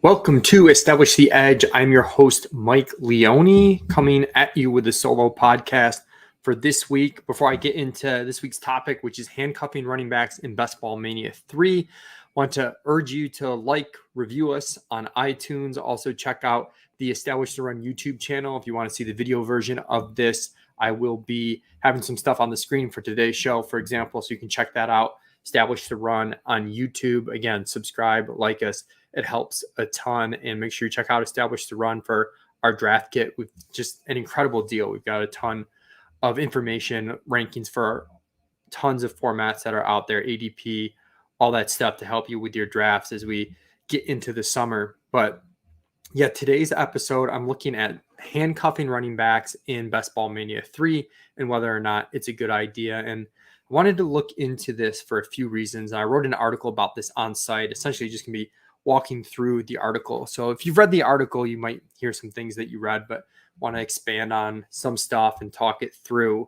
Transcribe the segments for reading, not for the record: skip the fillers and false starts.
Welcome to Establish the Edge. I'm your host, Mike Leone, coming at you with a solo podcast for this week. Before I get into this week's topic, which is handcuffing running backs in Best Ball Mania 3, I want to urge you to review us on iTunes. Also, check out the Establish the Run YouTube channel if you want to see the video version of this. I will be having some stuff on the screen for today's show, for example, so you can check that out. Establish the Run on YouTube. Again, subscribe, like us. It helps a ton. And make sure you check out Establish the Run for our draft kit with just an incredible deal. We've got a ton of information, rankings for tons of formats that are out there, ADP, all that stuff to help you with your drafts as we get into the summer. But yeah, today's episode, I'm looking at handcuffing running backs in Best Ball Mania 3 and whether or not it's a good idea. And I wanted to look into this for a few reasons. I wrote an article about this on site, essentially just going to be walking through the article. So if you've read the article, you might hear some things that you read, but want to expand on some stuff and talk it through.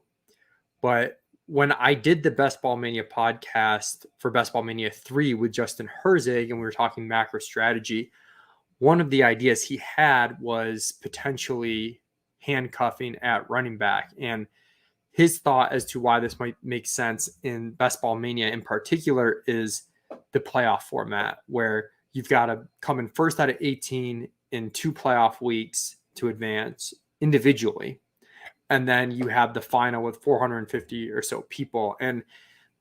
But when I did the Best Ball Mania podcast for Best Ball Mania 3 with Justin Herzig, and we were talking macro strategy, one of the ideas he had was potentially handcuffing at running back. And his thought as to why this might make sense in Best Ball Mania in particular is the playoff format, where you've got to come in first out of 18 in 2 playoff weeks to advance individually. And then you have the final with 450 or so people. And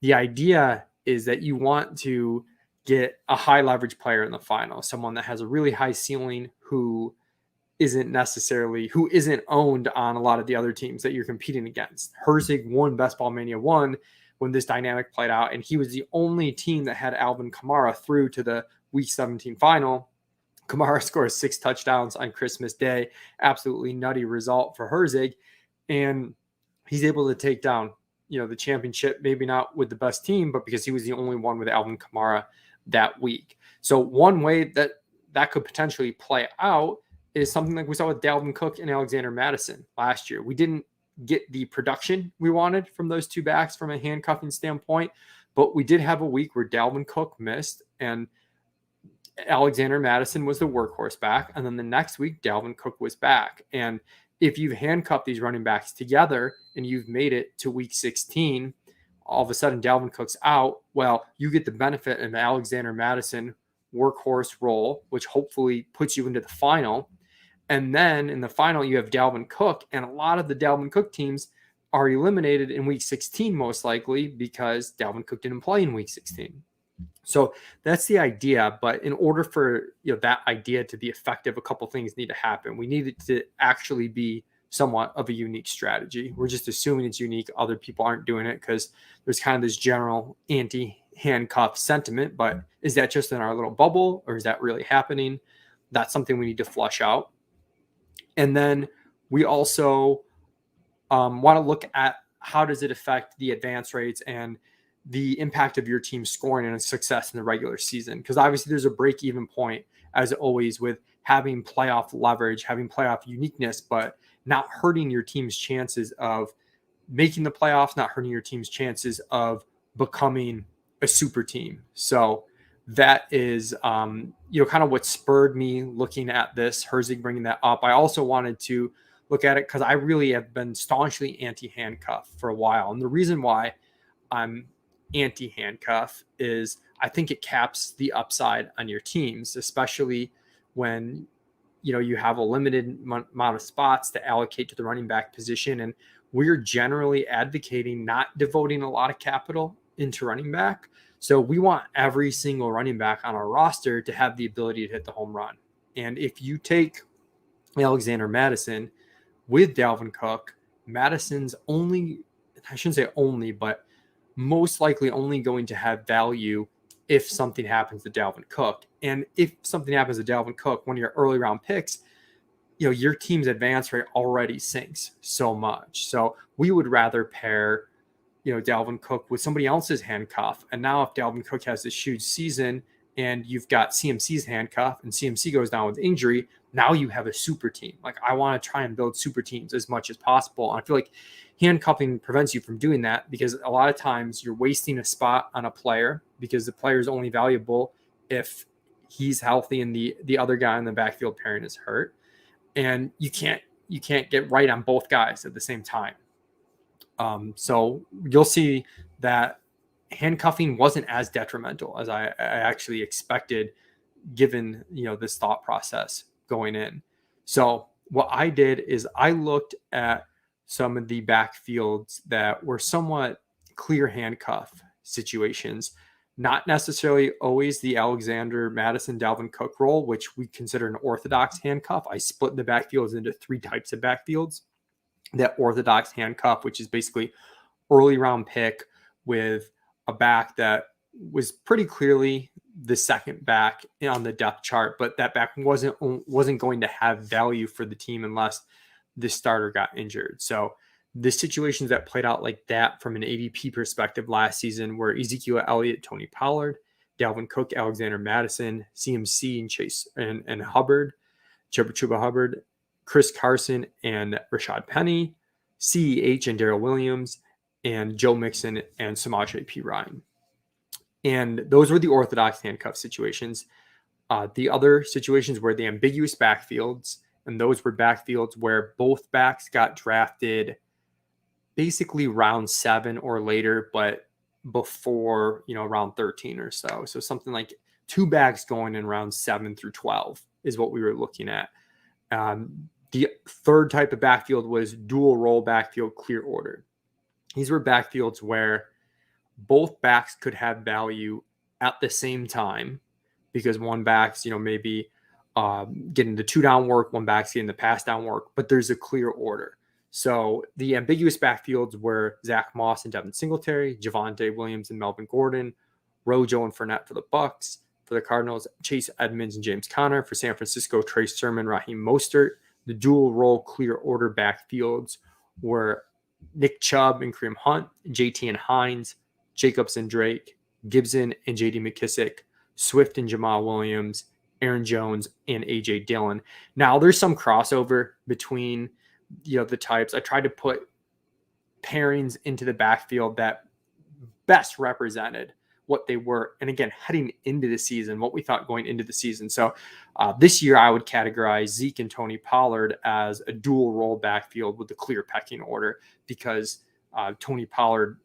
the idea is that you want to get a high leverage player in the final, someone that has a really high ceiling who isn't owned on a lot of the other teams that you're competing against. Herzig won Best Ball Mania 1 when this dynamic played out, and he was the only team that had Alvin Kamara through to the Week 17 final. Kamara scores 6 touchdowns on Christmas Day. Absolutely nutty result for Herzig. And he's able to take down, the championship, maybe not with the best team, but because he was the only one with Alvin Kamara that week. So one way that could potentially play out is something like we saw with Dalvin Cook and Alexander Mattison last year. We didn't get the production we wanted from those two backs from a handcuffing standpoint, but we did have a week where Dalvin Cook missed and Alexander Mattison was the workhorse back. And then the next week, Dalvin Cook was back. And if you've handcuffed these running backs together and you've made it to week 16, all of a sudden Dalvin Cook's out. Well, you get the benefit of Alexander Mattison workhorse role, which hopefully puts you into the final. And then in the final, you have Dalvin Cook. And a lot of the Dalvin Cook teams are eliminated in week 16, most likely, because Dalvin Cook didn't play in week 16. So that's the idea. But in order for that idea to be effective, a couple things need to happen. We need it to actually be somewhat of a unique strategy. We're just assuming it's unique. Other people aren't doing it because there's kind of this general anti-handcuff sentiment. But is that just in our little bubble, or is that really happening? That's something we need to flush out. And then we also want to look at how does it affect the advance rates and the impact of your team scoring and success in the regular season. Because obviously there's a break-even point, as always, with having playoff leverage, having playoff uniqueness, but not hurting your team's chances of making the playoffs, not hurting your team's chances of becoming a super team. So that is, kind of what spurred me looking at this, Herzig bringing that up. I also wanted to look at it because I really have been staunchly anti-handcuff for a while. And the reason why I'm anti-handcuff is I think it caps the upside on your teams, especially when you have a limited amount of spots to allocate to the running back position. And we're generally advocating not devoting a lot of capital into running back. So we want every single running back on our roster to have the ability to hit the home run. And if you take Alexander Mattison with Dalvin Cook, Madison's I shouldn't say only, but most likely only going to have value if something happens to Dalvin Cook. And if something happens to Dalvin Cook, one of your early round picks, your team's advance rate already sinks so much. So we would rather pair, Dalvin Cook with somebody else's handcuff. And now if Dalvin Cook has this huge season and you've got CMC's handcuff and CMC goes down with injury, now you have a super team. Like, I want to try and build super teams as much as possible. And I feel like handcuffing prevents you from doing that because a lot of times you're wasting a spot on a player because the player is only valuable if he's healthy and the other guy in the backfield pairing is hurt. And you can't get right on both guys at the same time. So you'll see that handcuffing wasn't as detrimental as I actually expected, given this thought process going in. So what I did is I looked at some of the backfields that were somewhat clear handcuff situations, not necessarily always the Alexander Madison Dalvin Cook role, which we consider an orthodox handcuff. I split the backfields into 3 types of backfields. That orthodox handcuff, which is basically early round pick with a back that was pretty clearly the second back on the depth chart, but that back wasn't going to have value for the team unless the starter got injured. So the situations that played out like that from an ADP perspective last season were Ezekiel Elliott, Tony Pollard, Dalvin Cook, Alexander Madison, CMC and Chase and Hubbard, Chuba Hubbard, Chris Carson and Rashad Penny, CEH and Darrell Williams, and Joe Mixon and Samaje Perine. And those were the orthodox handcuff situations. The other situations were the ambiguous backfields, and those were backfields where both backs got drafted basically round 7 or later, but before, round 13 or so. So something like 2 backs going in round 7 through 12 is what we were looking at. The third type of backfield was dual role backfield clear order. These were backfields where both backs could have value at the same time because one back's, maybe getting the 2-down work, one back's getting the pass down work, but there's a clear order. So the ambiguous backfields were Zach Moss and Devin Singletary, Javonte Williams and Melvin Gordon, Rojo and Fournette for the Bucks. For the Cardinals, Chase Edmonds and James Conner. For San Francisco, Trey Sermon, Raheem Mostert. The dual role clear order backfields were Nick Chubb and Kareem Hunt, JT and Hines, Jacobs and Drake, Gibson and JD McKissick, Swift and Jamal Williams, Aaron Jones and AJ Dillon. Now there's some crossover between the types. I tried to put pairings into the backfield that best represented what they were. And again, heading into the season, what we thought going into the season. So this year I would categorize Zeke and Tony Pollard as a dual role backfield with the clear pecking order because Tony Pollard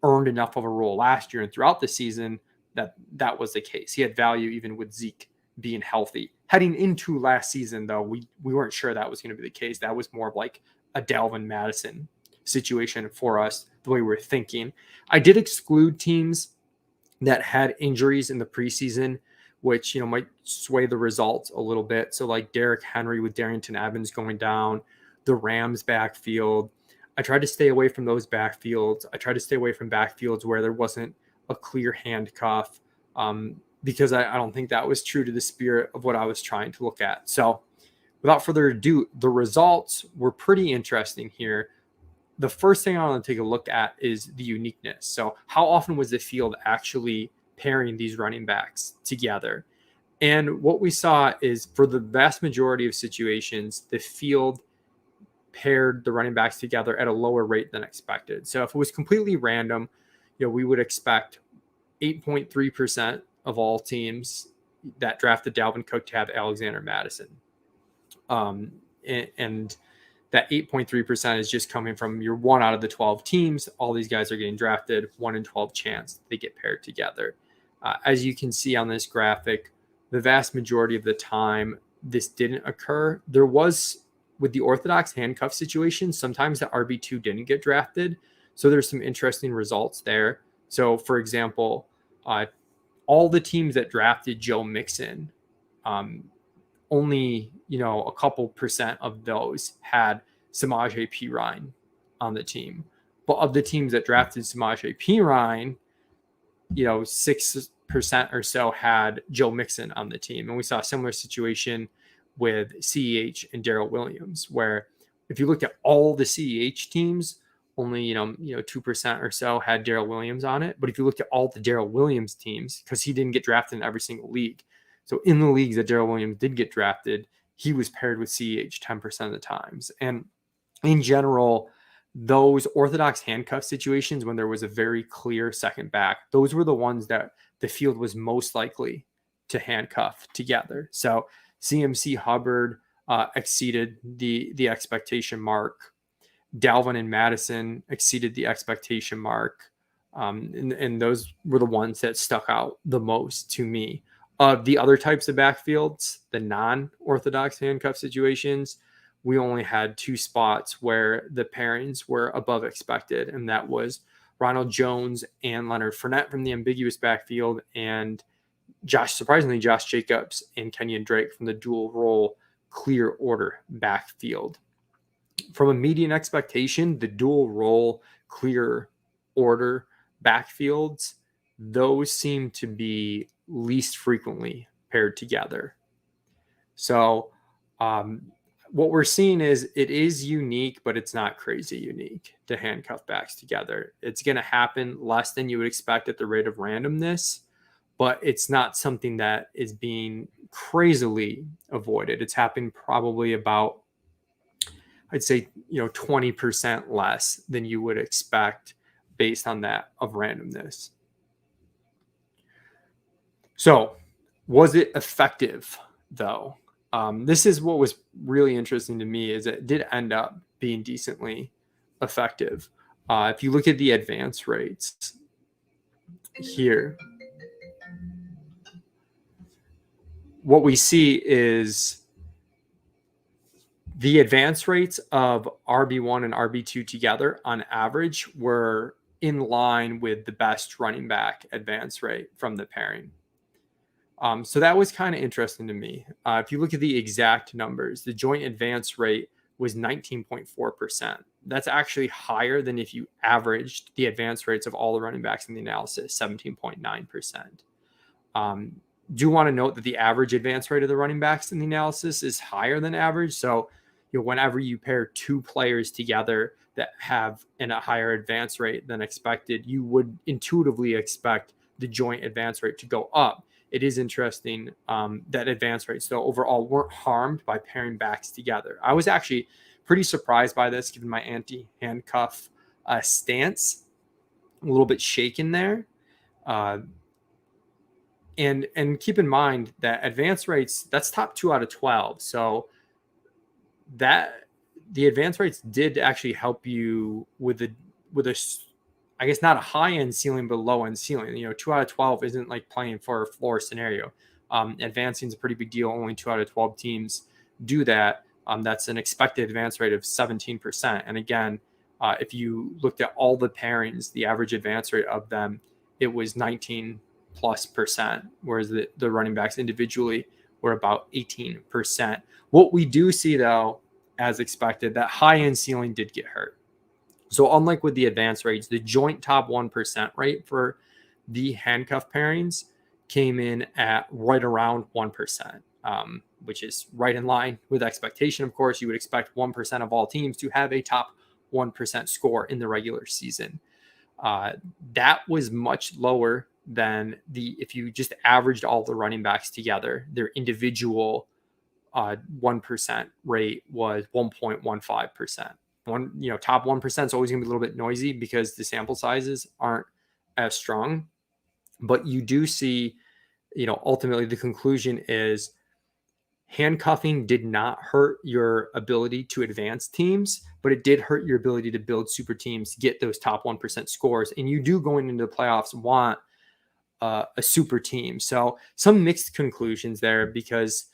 earned enough of a role last year and throughout the season that was the case. He had value even with Zeke being healthy. Heading into last season, though, we weren't sure that was going to be the case. That was more of like a Dalvin Madison situation for us, the way we were thinking. I did exclude teams that had injuries in the preseason, which, might sway the results a little bit. So like Derrick Henry with Darrington Evans going down, the Rams backfield. I tried to stay away from those backfields. I tried to stay away from backfields where there wasn't a clear handcuff because I don't think that was true to the spirit of what I was trying to look at. So without further ado, the results were pretty interesting here. The first thing I want to take a look at is the uniqueness. So how often was the field actually pairing these running backs together? And what we saw is for the vast majority of situations, the field paired the running backs together at a lower rate than expected. So if it was completely random, we would expect 8.3% of all teams that drafted Dalvin Cook to have Alexander Madison. And that 8.3% is just coming from your 1 out of the 12 teams. All these guys are getting drafted, 1 in 12 chance they get paired together. As you can see on this graphic, the vast majority of the time this didn't occur. There was, with the orthodox handcuff situation, sometimes the RB2 didn't get drafted. So there's some interesting results there. So for example, all the teams that drafted Joe Mixon, only, a couple percent of those had Samaje Perine on the team. But of the teams that drafted Samaje Perine, 6% or so had Joe Mixon on the team. And we saw a similar situation with CEH and Darrell Williams, where if you looked at all the CEH teams, only 2% or so had Darrell Williams on it. But if you looked at all the Darrell Williams teams, because he didn't get drafted in every single league, so in the leagues that Darrell Williams did get drafted, he was paired with CEH 10% of the times. And in general, those orthodox handcuff situations, when there was a very clear second back, those were the ones that the field was most likely to handcuff together. So CMC Hubbard exceeded the expectation mark. Dalvin and Madison exceeded the expectation mark. And those were the ones that stuck out the most to me. Of the other types of backfields, the non-orthodox handcuff situations, we only had 2 spots where the pairings were above expected, and that was Ronald Jones and Leonard Fournette from the ambiguous backfield, and surprisingly, Josh Jacobs and Kenyon Drake from the dual role clear order backfield. From a median expectation, the dual role clear order backfields, those seem to be least frequently paired together. So what we're seeing is it is unique, but it's not crazy unique to handcuff backs together. It's going to happen less than you would expect at the rate of randomness, but it's not something that is being crazily avoided. It's happening probably about, I'd say, 20% less than you would expect based on that of randomness. So was it effective though? This is what was really interesting to me, is it did end up being decently effective. If you look at the advance rates here, what we see is the advance rates of RB1 and RB2 together on average were in line with the best running back advance rate from the pairing. So that was kind of interesting to me. If you look at the exact numbers, the joint advance rate was 19.4%. That's actually higher than if you averaged the advance rates of all the running backs in the analysis, 17.9%. Do want to note that the average advance rate of the running backs in the analysis is higher than average. So, whenever you pair 2 players together that have a higher advance rate than expected, you would intuitively expect the joint advance rate to go up. It is interesting that advance rates, though, overall weren't harmed by pairing backs together. I was actually pretty surprised by this, given my anti-handcuff stance. A little bit shaken there. And keep in mind that advance rates, that's top 2 out of 12. So that the advance rates did actually help you with a I guess not a high end ceiling, but low end ceiling. 2 out of 12 isn't like playing for a floor scenario. Advancing is a pretty big deal. Only 2 out of 12 teams do that. That's an expected advance rate of 17%. And again, if you looked at all the pairings, the average advance rate of them, it was 19+%, whereas the running backs individually were about 18%. What we do see, though, as expected, that high end ceiling did get hurt. So unlike with the advance rates, the joint top 1% rate for the handcuff pairings came in at right around 1%, which is right in line with expectation. Of course, you would expect 1% of all teams to have a top 1% score in the regular season. That was much lower than if you just averaged all the running backs together, their individual 1% rate was 1.15%. Top 1% is always going to be a little bit noisy because the sample sizes aren't as strong. But you do see, ultimately the conclusion is handcuffing did not hurt your ability to advance teams, but it did hurt your ability to build super teams, get those top 1% scores. And you do, going into the playoffs, want a super team. So some mixed conclusions there, because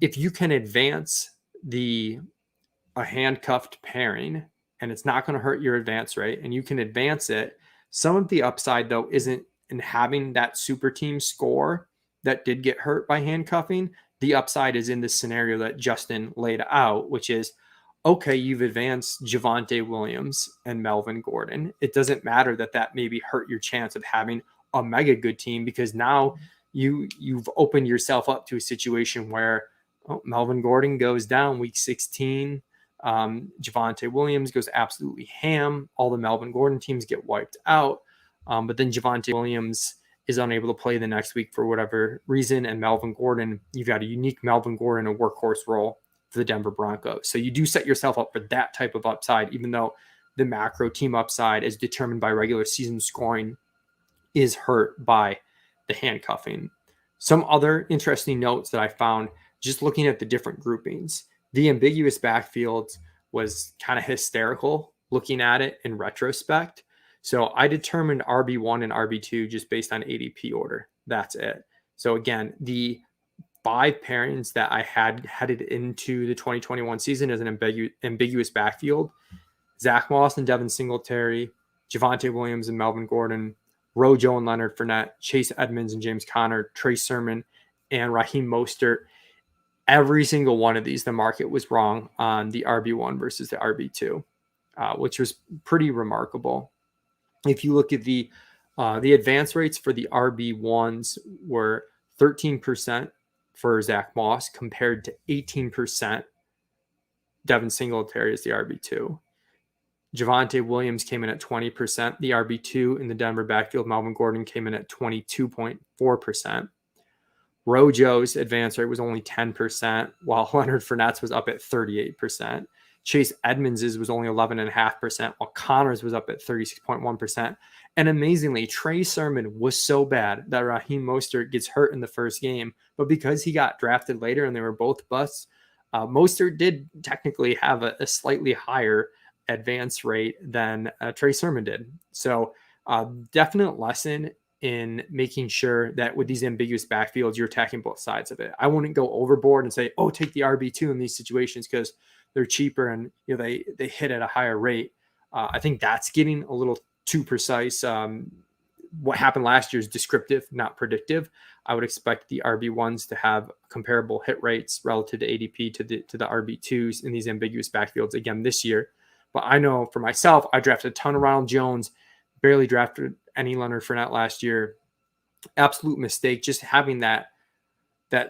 if you can advance a handcuffed pairing and it's not going to hurt your advance rate and you can advance it, some of the upside, though, isn't in having that super team score that did get hurt by handcuffing. The upside is in the scenario that Justin laid out, which is, okay, you've advanced Javonte Williams and Melvin Gordon. It doesn't matter that maybe hurt your chance of having a mega good team, because now you've opened yourself up to a situation where Melvin Gordon goes down week 16. Javonte Williams goes absolutely ham. All the Melvin Gordon teams get wiped out. But then Javonte Williams is unable to play the next week for whatever reason. And Melvin Gordon, you've got a unique Melvin Gordon, a workhorse role for the Denver Broncos. So you do set yourself up for that type of upside, even though the macro team upside is determined by regular season scoring is hurt by the handcuffing. Some other interesting notes that I found just looking at the different groupings. The ambiguous backfields was kind of hysterical looking at it in retrospect. So I determined RB1 and RB2 just based on ADP order. That's it. So again, the 5 pairings that I had headed into the 2021 season as an ambiguous backfield: Zach Moss and Devin Singletary, Javonte Williams and Melvin Gordon, Rojo and Leonard Fournette, Chase Edmonds and James Conner, Trey Sermon, and Raheem Mostert. Every single one of these, the market was wrong on the RB1 versus the RB2, which was pretty remarkable. If you look at the advance rates for the RB1s were 13% for Zach Moss compared to 18% Devin Singletary as the RB2. Javonte Williams came in at 20%. The RB2 in the Denver backfield, Melvin Gordon, came in at 22.4%. Rojo's advance rate was only 10%, while Leonard Fournette's was up at 38%. Chase Edmonds's was only 11.5%, while Connor's was up at 36.1%. And amazingly, Trey Sermon was so bad that Raheem Mostert gets hurt in the first game. But because he got drafted later and they were both busts, Mostert did technically have a slightly higher advance rate than Trey Sermon did. So definite lesson in making sure that with these ambiguous backfields, you're attacking both sides of it. I wouldn't go overboard and say, oh, take the RB2 in these situations because they're cheaper and they hit at a higher rate. I think that's getting a little too precise. What happened last year is descriptive, not predictive. I would expect the RB1s to have comparable hit rates relative to ADP to the RB2s in these ambiguous backfields again this year. But I know for myself, I drafted a ton of Ronald Jones, barely drafted any Leonard Fournette last year. Absolute mistake, just having that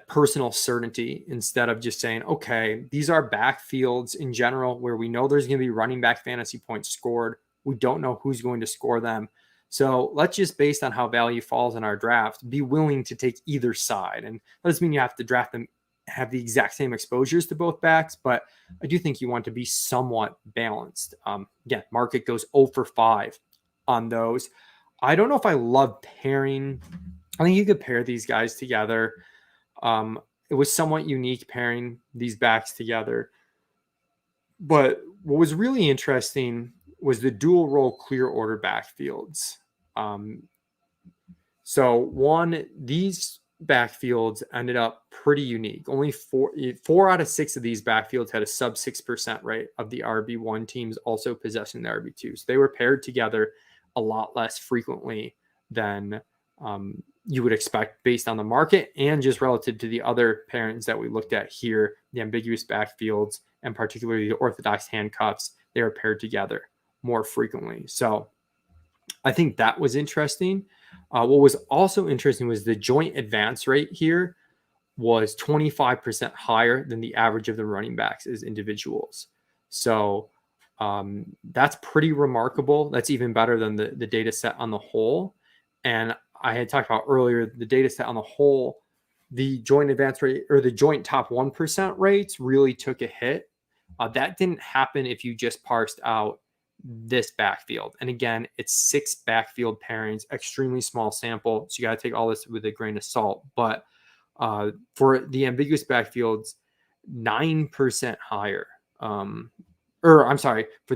personal certainty instead of just saying, okay, these are backfields in general where we know there's going to be running back fantasy points scored. We don't know who's going to score them. So let's just, based on how value falls in our draft, be willing to take either side. And that doesn't mean you have to draft them, have the exact same exposures to both backs, but I do think you want to be somewhat balanced. Again, market goes 0 for 5 on those. I don't know if I love pairing. I think you could pair these guys together. It was somewhat unique pairing these backs together. But what was really interesting was the dual role clear order backfields. These backfields ended up pretty unique. Only four out of 6 of these backfields had a sub 6% rate of the RB1 teams also possessing the RB2. So they were paired together a lot less frequently than you would expect based on the market and just relative to the other pairings that we looked at here, the ambiguous backfields and particularly the orthodox handcuffs. They were paired together more frequently. So I think that was interesting. What was also interesting was the joint advance rate here was 25% higher than the average of the running backs as individuals. So that's pretty remarkable. That's even better than the data set on the whole. And I had talked about earlier, the data set on the whole, the joint advance rate or the joint top 1% rates really took a hit. That didn't happen if you just parsed out this backfield. And again, it's 6 backfield pairings, extremely small sample. So you got to take all this with a grain of salt. But for the ambiguous backfields, 9% higher. For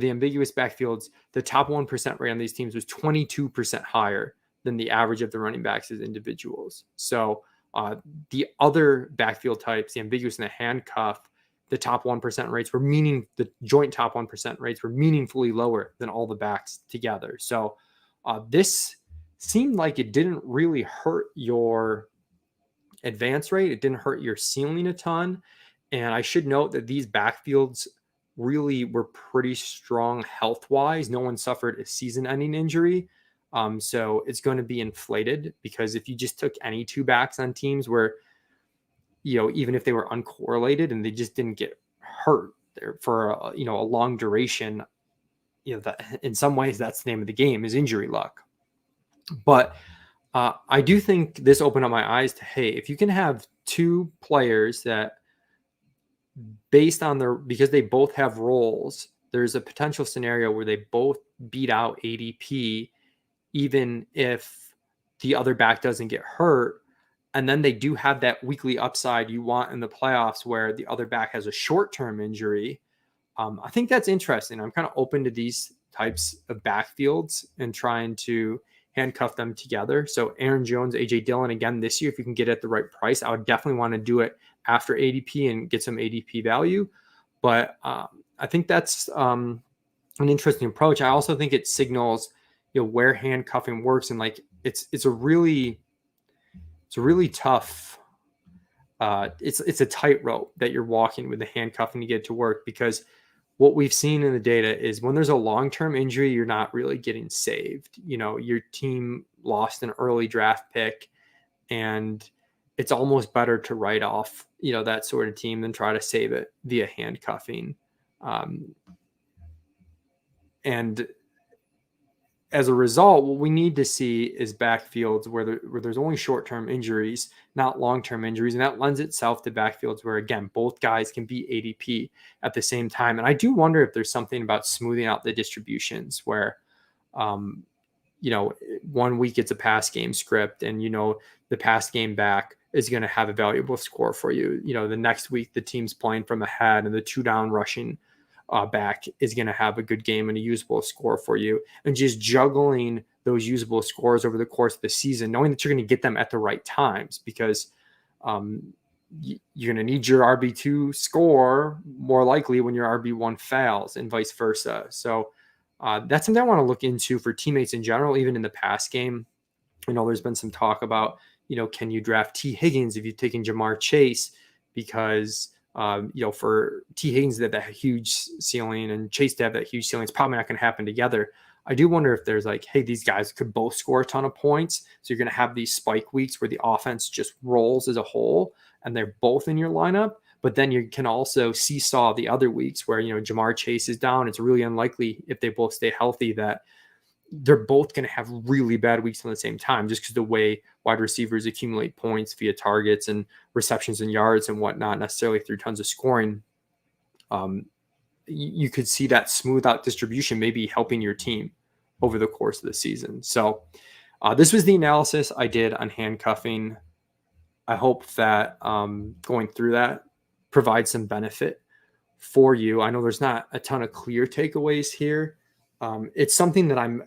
the ambiguous backfields, the top 1% rate on these teams was 22% higher than the average of the running backs as individuals. So the other backfield types, the ambiguous and the handcuff, the top 1% rates were the joint top 1% rates were meaningfully lower than all the backs together. So this seemed like it didn't really hurt your advance rate. It didn't hurt your ceiling a ton. And I should note that these backfields really were pretty strong health-wise. No one suffered a season-ending injury. So it's going to be inflated because if you just took any 2 backs on teams where, even if they were uncorrelated and they just didn't get hurt there for a long duration, that in some ways that's the name of the game is injury luck. But I do think this opened up my eyes to, hey, if you can have 2 players that because they both have roles, there's a potential scenario where they both beat out ADP, even if the other back doesn't get hurt. And then they do have that weekly upside you want in the playoffs where the other back has a short-term injury. I think that's interesting. I'm kind of open to these types of backfields and trying to handcuff them together. So Aaron Jones, AJ Dillon, again, this year, if you can get it at the right price, I would definitely want to do it after ADP and get some ADP value. But I think that's an interesting approach. I also think it signals, where handcuffing works, and like it's a really tough. It's a tightrope that you're walking with the handcuffing to get to work, because what we've seen in the data is when there's a long-term injury, you're not really getting saved. Your team lost an early draft pick, and it's almost better to write off, that sort of team than try to save it via handcuffing. And as a result, what we need to see is backfields where there's only short-term injuries, not long-term injuries. And that lends itself to backfields where, again, both guys can be ADP at the same time. And I do wonder if there's something about smoothing out the distributions where, 1 week it's a pass game script, and, the pass game back is going to have a valuable score for you. The next week the team's playing from ahead, and the 2-down rushing back is going to have a good game and a usable score for you. And just juggling those usable scores over the course of the season, knowing that you're going to get them at the right times, because you're going to need your RB2 score more likely when your RB1 fails, and vice versa. So that's something I want to look into for teammates in general, even in the pass game. There's been some talk about, can you draft T. Higgins if you've taken Jamar Chase, because for T. Higgins to have that huge ceiling and Chase to have that huge ceiling, it's probably not going to happen together. I do wonder if there's like, hey, these guys could both score a ton of points. So you're going to have these spike weeks where the offense just rolls as a whole and they're both in your lineup. But then you can also seesaw the other weeks where, Jamar Chase is down. It's really unlikely, if they both stay healthy, that they're both going to have really bad weeks on the same time, just because the way wide receivers accumulate points via targets and receptions and yards and whatnot, necessarily through tons of scoring. You could see that smooth out distribution maybe helping your team over the course of the season. So this was the analysis I did on handcuffing. I hope that going through that provides some benefit for you. I know there's not a ton of clear takeaways here. It's something that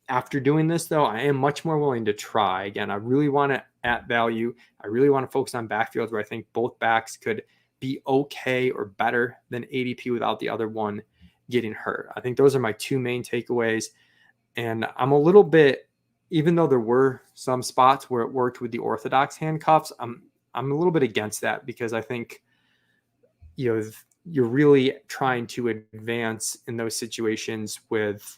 after doing this, though, I am much more willing to try. Again, I really want to add value. I really want to focus on backfields where I think both backs could be okay or better than ADP without the other one getting hurt. I think those are my two main takeaways. And I'm a little bit, even though there were some spots where it worked with the orthodox handcuffs, I'm a little bit against that, because I think, you're really trying to advance in those situations with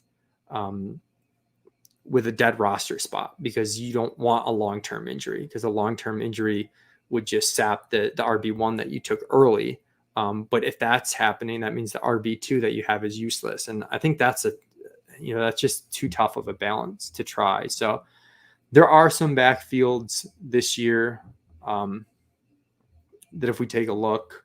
a dead roster spot, because you don't want a long-term injury, because a long-term injury would just sap the RB1 that you took early. But if that's happening, that means the RB2 that you have is useless. And I think that's that's just too tough of a balance to try. So there are some backfields this year that, if we take a look,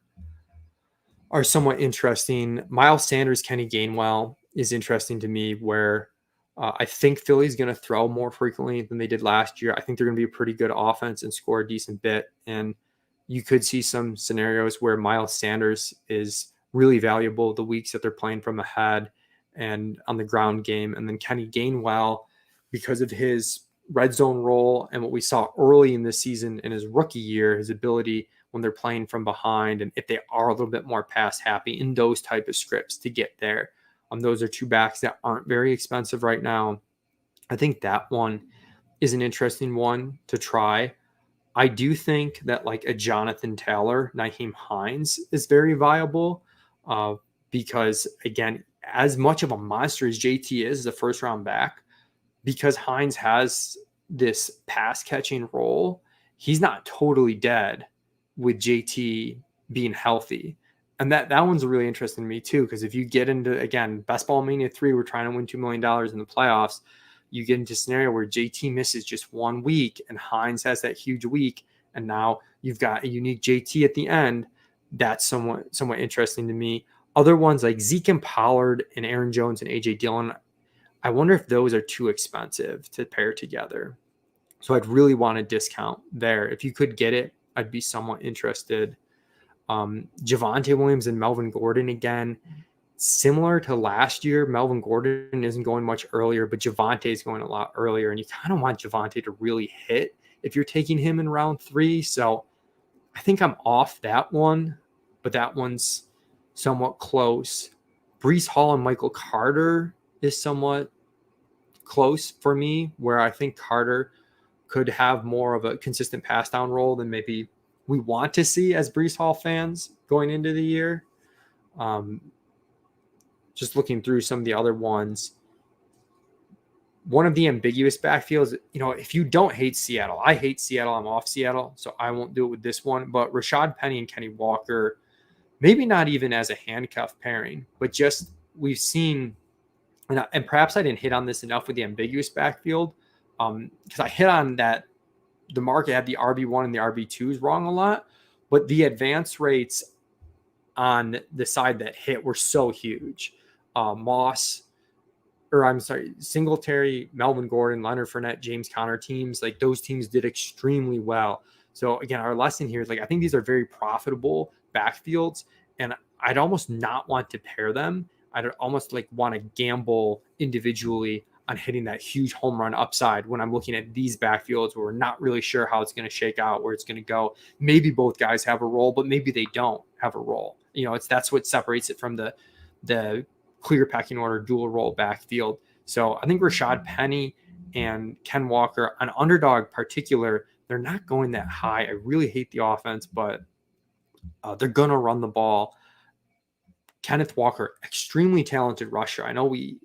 are somewhat interesting. Miles Sanders, Kenny Gainwell is interesting to me, where I think Philly's going to throw more frequently than they did last year. I think they're going to be a pretty good offense and score a decent bit. And you could see some scenarios where Miles Sanders is really valuable the weeks that they're playing from ahead and on the ground game. And then Kenny Gainwell, because of his red zone role and what we saw early in the season in his rookie year, his ability when they're playing from behind, and if they are a little bit more pass happy in those type of scripts to get there. Those are two backs that aren't very expensive right now. I think that one is an interesting one to try. I do think that like a Jonathan Taylor, Nyheim Hines is very viable because, again, as much of a monster as JT is a first round back, because Hines has this pass catching role, he's not totally dead with JT being healthy. And that one's really interesting to me too, because if you get into, again, Best Ball Mania 3, we're trying to win $2 million in the playoffs. You get into a scenario where JT misses just 1 week and Hines has that huge week, and now you've got a unique JT at the end. That's somewhat interesting to me. Other ones like Zeke and Pollard and Aaron Jones and AJ Dillon, I wonder if those are too expensive to pair together. So I'd really want a discount there. If you could get it, I'd be somewhat interested. Javonte Williams and Melvin Gordon again. Similar to last year, Melvin Gordon isn't going much earlier, but Javonte is going a lot earlier. And you kind of want Javonte to really hit if you're taking him in round 3. So I think I'm off that one, but that one's somewhat close. Breece Hall and Michael Carter is somewhat close for me, where I think Carter could have more of a consistent pass down role than maybe we want to see as Breece Hall fans going into the year. Just looking through some of the other ones, one of the ambiguous backfields, if you don't hate Seattle, I hate Seattle. I'm off Seattle, so I won't do it with this one. But Rashad Penny and Kenny Walker, maybe not even as a handcuff pairing, but just we've seen, and perhaps I didn't hit on this enough with the ambiguous backfield, because I hit on that the market had the RB1 and the RB2s wrong a lot, but the advance rates on the side that hit were so huge. Singletary, Melvin Gordon, Leonard Fournette, James Conner teams, like those teams did extremely well. So again, our lesson here is I think these are very profitable backfields, and I'd almost not want to pair them. I'd almost want to gamble individually on hitting that huge home run upside when I'm looking at these backfields where we're not really sure how it's going to shake out, where it's going to go. Maybe both guys have a role, but maybe they don't have a role. That's what separates it from the clear pecking order dual role backfield. So I think Rashad Penny and Ken Walker on Underdog particular, they're not going that high. I really hate the offense, but they're going to run the ball. Kenneth Walker, extremely talented rusher. I know we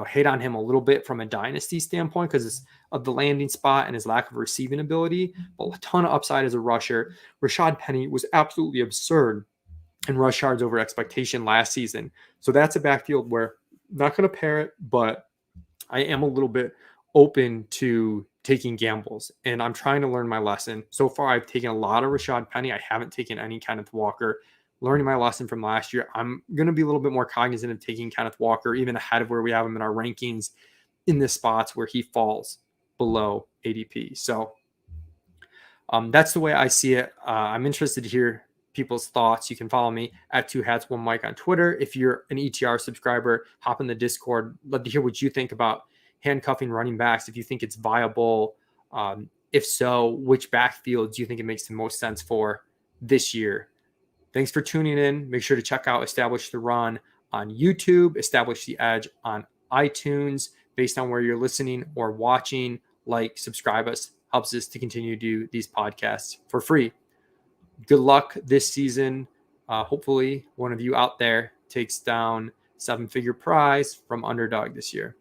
hate on him a little bit from a dynasty standpoint because of the landing spot and his lack of receiving ability, but a ton of upside as a rusher. Rashad Penny was absolutely absurd in rush yards over expectation last season. So that's a backfield where I'm not going to pair it, but I am a little bit open to taking gambles, and I'm trying to learn my lesson. So far, I've taken a lot of Rashad Penny. I haven't taken any Kenneth Walker. Learning my lesson from last year, I'm going to be a little bit more cognizant of taking Kenneth Walker, even ahead of where we have him in our rankings in the spots where he falls below ADP. So that's the way I see it. I'm interested to hear people's thoughts. You can follow me at 2hats1mike on Twitter. If you're an ETR subscriber, hop in the Discord. Love to hear what you think about handcuffing running backs. If you think it's viable, if so, which backfield do you think it makes the most sense for this year? Thanks for tuning in. Make sure to check out Establish the Run on YouTube, Establish the Edge on iTunes, based on where you're listening or watching. Subscribe us, helps us to continue to do these podcasts for free. Good luck this season. Hopefully one of you out there takes down 7-figure prize from Underdog this year.